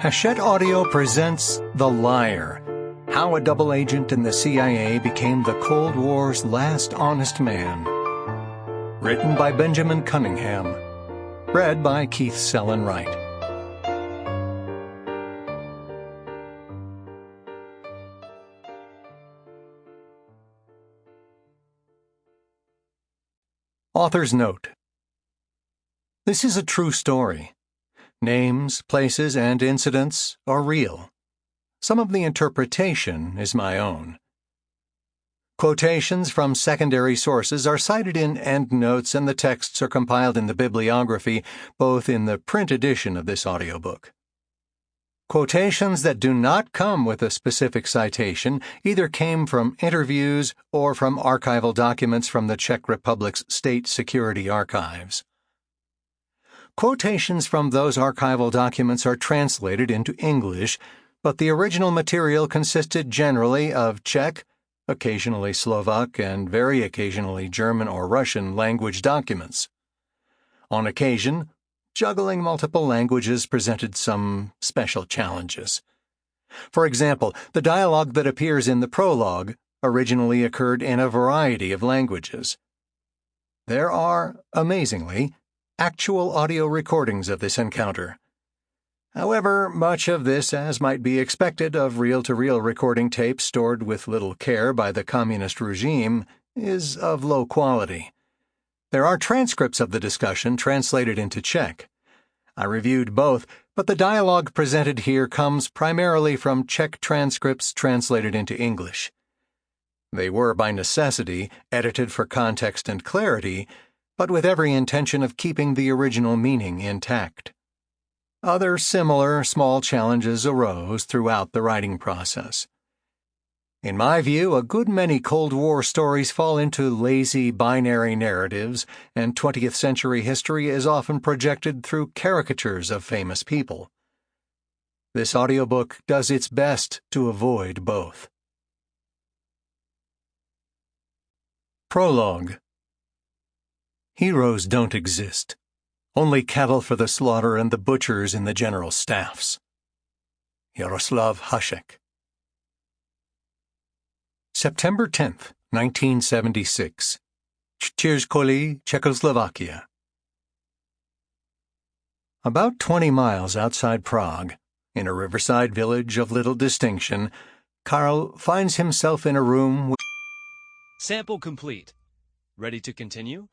Hachette Audio presents The Liar, How a Double Agent in the CIA Became the Cold War's Last Honest Man. Written by Benjamin Cunningham. Read by Keith Sellon-Wright. Author's note. This is a true story. Names, places, and incidents are real. Some of the interpretation is my own. Quotations from secondary sources are cited in endnotes, and the texts are compiled in the bibliography, both in the print edition of this audiobook. Quotations that do not come with a specific citation either came from interviews or from archival documents from the Czech Republic's State Security Archives. Quotations from those archival documents are translated into English, but the original material consisted generally of Czech, occasionally Slovak, and very occasionally German or Russian language documents. On occasion, juggling multiple languages presented some special challenges. For example, the dialogue that appears in the prologue originally occurred in a variety of languages. There are, amazingly, actual audio recordings of this encounter. However, much of this, as might be expected of reel-to-reel recording tapes stored with little care by the communist regime, is of low quality. There are transcripts of the discussion translated into Czech. I reviewed both, but the dialogue presented here comes primarily from Czech transcripts translated into English. They were, by necessity, edited for context and clarity, but with every intention of keeping the original meaning intact. Other similar small challenges arose throughout the writing process. In my view, a good many Cold War stories fall into lazy binary narratives, and 20th century history is often projected through caricatures of famous people. This audiobook does its best to avoid both. Prologue. Heroes don't exist. Only cattle for the slaughter and the butchers in the general staffs. Yaroslav Hachette. September 10th, 1976. Czechoslovak, Czechoslovakia. About 20 miles outside Prague, in a riverside village of little distinction, Karel finds himself in a room with... Sample complete. Ready to continue?